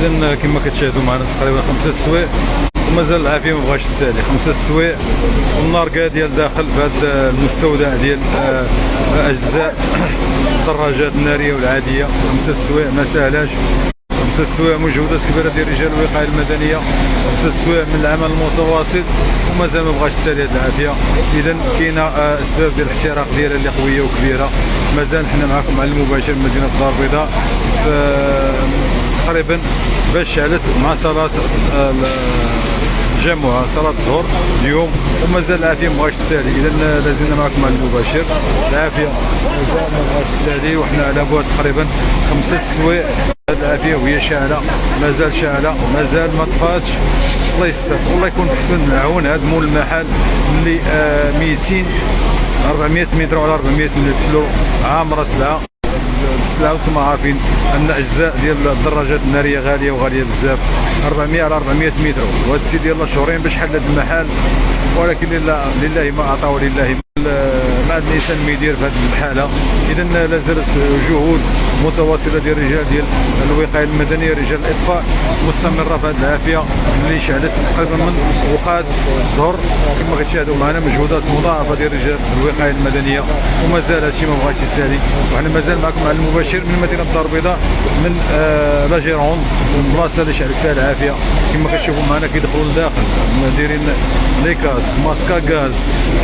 اذا كما كتشاهدوا معنا تقريبا 5 السوايع ومازال العافيه ما بغاش تسالي. 5 السوايع والنار ديال داخل في هذا المستودع ديال اجزاء الدراجات الناريه والعاديه. 5 السوايع ما ساهلاش. 5 السوايع مجهودات كبيره ديال رجال الوقايه المدنيه. 5 السوايع من العمل المتواصل ومازال ما بغاش تسالي هذه العافيه. اذا كاينه اسباب ديال الاحتراق ديالها اللي قويه وكبيره. مازال حنا معكم على المباشر من مدينه الدار البيضاء تقريبا باش شعلت مع صلاه الجمعه صلاه الظهر اليوم ومازال العافيه ما بغاش تسالي. اذا لازلنا معكم على المباشر. العافيه مازال ما بغاش تسالي وحنا على بعد تقريبا 5 السوايع. هذه العافيه وهي شاعله مازال شاعله ومازال ما طفاتش. الله يستر والله يكون في حسن العون. هذا مول المحل اللي 200 400 متر على 400 متر عامره سلعه السلعه وانتم عارفين ان اجزاء ديال الدراجات الناريه غاليه وغاليه بزاف. 400 على 400 متر وهذا السيد يلاه شهورين باش حل هذا المحل ولكن لله ما اعطى ولله ما عندنا انسان ما يدير في هذه الحاله. اذا لا زالت جهود متواصله ديال الرجال ديال الوقايه المدنيه رجال الاطفاء مستمره في هذه العافيه اللي شعلت تقريبا من وقات الظهر. كما كتشاهدوا معنا مجهودات مضاعفه ديال رجال الوقايه المدنيه ومازال هادشي ما بغاش يسالي. وحنا مازال معكم على المباشر من مدينه الدار البيضاء من لا جيرون البلاصه اللي شعلت فيها العافيه. كما كتشوفوا معنا كيدخلوا لداخل دايرين لي كاسك ماسكا غاز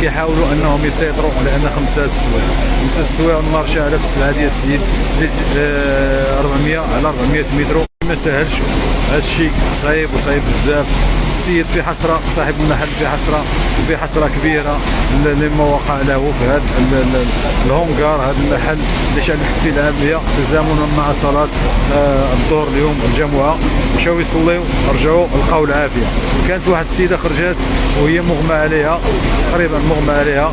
كيحاولوا انهم يسيطروا على ان 5 السوايع. 5 السوايع النار شاعله في السلعه ديال السيد 400 على 400 متر. ما ساهلش هذا الشيء صعيب وصعيب بزاف. السيد في حسره صاحب المحل في حسره كبيره لما وقع له في هذا الهونغار هذا المحل اللي شعلت فيه العمليه تزامنا مع صلاه الظهر اليوم الجمعه. مشاو يصليو رجعوا لقاو العافيه. كانت واحد السيده خرجات وهي مغمى عليها تقريبا مغمى عليها.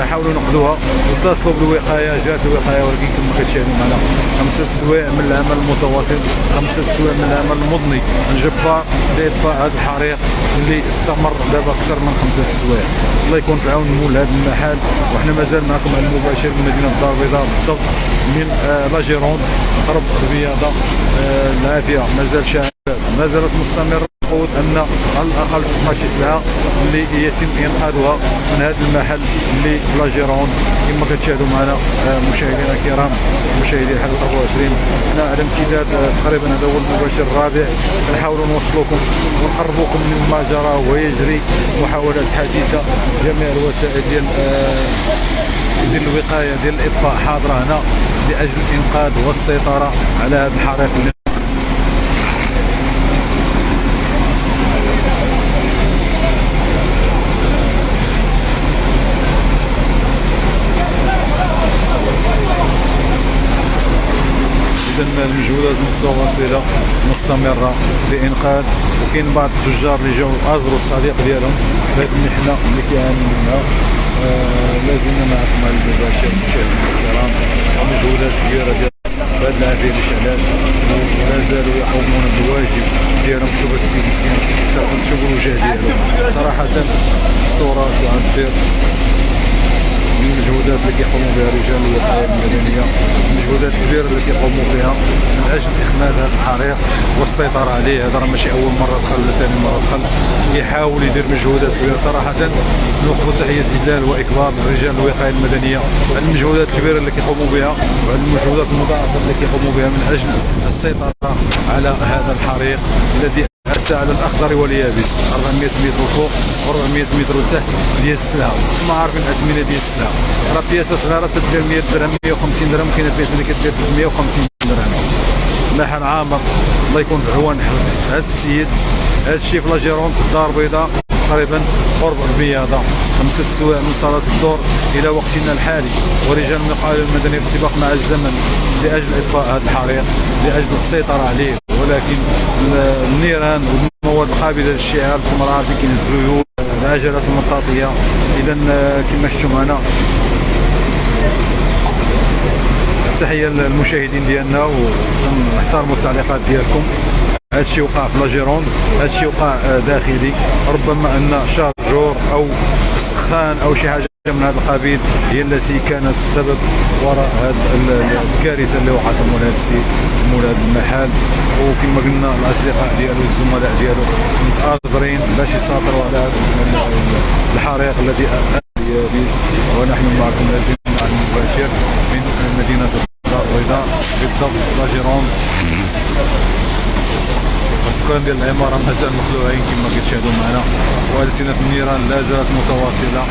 حاولوا ينقذوها واتصلوا بالوقايه جات الوقايه ولكن كما كتشاهدوا معنا 5 السوايع من العمل المتواصل. 5 السوايع من العمل المضني الجبار لاطفاء هذا الحريق اللي استمر دابا اكثر من 5 السوايع. الله يكون في عون مول هذا المحل. وحنا مازال معكم على المباشر من مدينه الدار البيضاء بالضبط من لا جيرون قرب الرياضه. العافيه مازال شاهدة ما زالت مستمره ان على الاقل تبقى شي سلعه اللي يتم انقاذها من هذا المحل اللي في لا جيرون. كما كتشاهدوا معنا مشاهدينا الكرام مشاهدي الحلقه 24 حنا على امتداد تقريبا هذا هو المباشر الرابع. كنحاولوا نوصلوكم ونقربوكم مما جرى ويجري. محاولات حثيثه جميع الوسائل ديال الوقايه ديال الاطفاء حاضره هنا لاجل الانقاذ والسيطره على هذا الحريق. إذا المجهودات متواصلة مستمرة لإنقاذ. وكاين بعض التجار اللي جاو أزروا الصديق ديالهم في هذه المحنة اللي كيعانيو منها. لازلنا معكم على المباشر مشاهدينا الكرام. مجهودات كبيرة ديال هذه العافية اللي شعلات ولا زالوا يقومون بالواجب ديالهم. شوف السيد مسكين شوفوا الوجه ديالو صراحة الصورة تعبر من المجهودات اللي كيقوموا بها رجال الوقايه المدنيه. مجهودات كبيره اللي كيقوموا بها من اجل اخماد هذا الحريق والسيطره عليه. هذا راه ماشي اول مره دخل ولا ثاني مره دخل. يحاول يدير مجهودات كبيره صراحه. نوقفوا تحيه اجلال واكبار لرجال الوقايه المدنيه على المجهودات الكبيره اللي كيقوموا بها وعلى المجهودات المضاعفه اللي كيقوموا بها من اجل السيطره على هذا الحريق الذي اتى على الاخضر واليابس. 400 متر فوق و400 متر تحت ديال السلعه. انتم عارفين الاثمنه ديال السلعه راه بياسه صغيره تدير 100 درهم 150 درهم. كاينه بياسه اللي كدير 350 درهم. محل عامر الله يكون في عوان هذا السيد. هذا الشيء في لا جيرون في الدار البيضاء تقريبا قرب البياضه. 5 السوايع من صلاه الظهر الى وقتنا الحالي ورجال الوقايه المدنيه في سباق مع الزمن لاجل اطفاء هذا الحريق لاجل السيطره عليه. ولكن النيران والمواد القابله للاشتعال انتم عارفين كاين الزيوت العجلات المطاطيه. اذا كما شفتوا معنا تحيه للمشاهدين ديالنا ونحترموا التعليقات ديالكم. هذا الشيء وقع في لاجيروند، هذا الشيء وقع داخلي، ربما ان شارجور او سخان او شي حاجه من هذا القبيل هي التي كانت السبب وراء هذه الكارثه اللي وقعت مول هذا السيد مول هذا المحل. وكما قلنا الاصدقاء ديالو والزملاء ديالو متآزرين باش يسيطروا على هذا الحريق الذي يابس. ونحن معكم لازم مع المباشر من مدينه الدار البيضاء بالضبط لاجيروند. السكان ديال العماره مازال مخلوعين كما كتشاهدوا معنا، والسنه النيران لا زالت متواصله.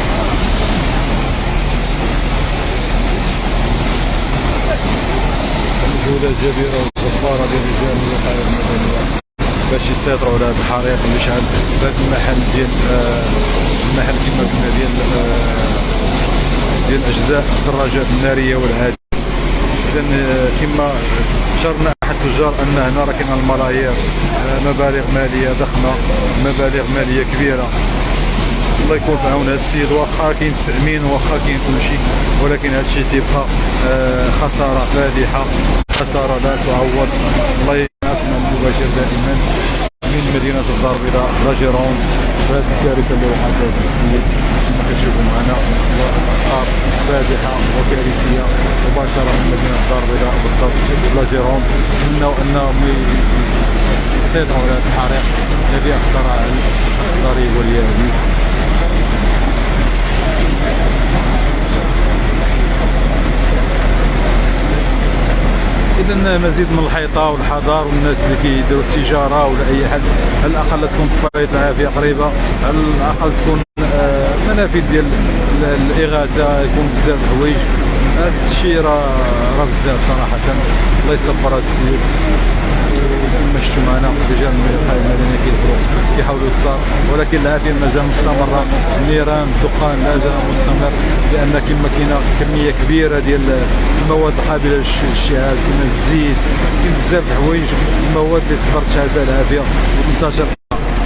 مجهودات جبيره وجباره ديال رجال الوقايه المدنيه باش يسيطروا على هذا الحريق اللي شعل في هذا المحل ديال المحل كما قلنا ديال اجزاء الدراجات الناريه والعاديه. اذا كما اشرنا احد التجار ان هنا راه كاين الملايير، مبالغ ماليه ضخمه، مبالغ ماليه كبيره. الله يكون في عون هذا السيد، واخا كاين تامين واخا كاين كلشي، ولكن هذا الشيء تيبقى خساره فادحه، خساره لا تعوض. الله يعافينا المباشر دائما من مدينه الدار البيضاء لاجيروند بهذه الكارثه اللي وقعت لهذا السيد كما كتشوفوا معنا، وأخبار فادحه وكارثيه مباشره من مدينه الدار البيضاء بالضبط لاجيروند. نتمنوا انهم يسيطروا على هذا الحريق الذي اثر على الضريب واليابس. اذا مزيد من الحيطه والحذر، والناس اللي كيديروا التجاره ولا اي حد على الاقل تكون طفايه العافيه قريبه، على الاقل تكون منافذ ديال الاغاثه، يكون بزاف الحوايج. هذا الشيء راه بزاف صراحه. الله يصبر هذا السيد. وكما شفتوا معنا رجال الوقايه المدنيه كيحاولوا يصدر، ولكن العافيه مازال مستمره. النيران الدخان لا زال مستمر، لان كما كاينه كميه كبيره ديال المواد قابله للاشتعال، كاين الزيت، كاين بزاف د الحوايج، المواد اللي تقدر تشعل بها العافيه وتنتشر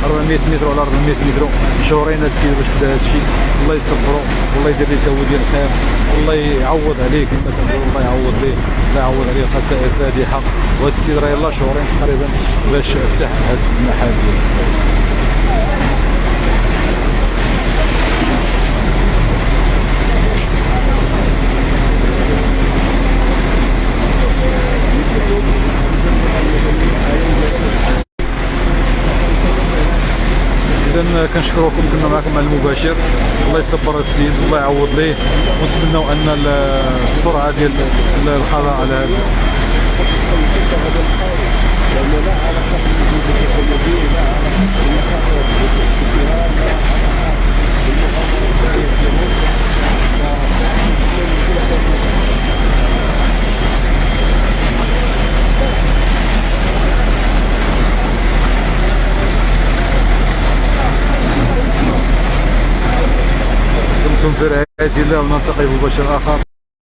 400 متر ولا 400 متر. شهورين هذا السيد باش بدا هذا الشيء. الله يصبروا والله يدير ليه تو ديال الخير، والله يعوض عليه كما تنقولوا، الله يعوض ليه، الله يعوض عليه خسائر فادحه. وهذا السيد راه يلاه شهورين تقريبا باش فتح هذا المحل ديالو. اذا كنشكركم، كنا معكم على المباشر. الله يصبر هذا السيد، الله يعوض ليه، ونتمنوا ان السرعه ديال القضاء على هذا. دمتم في رعاية الله، ونلتقي ببشر آخر.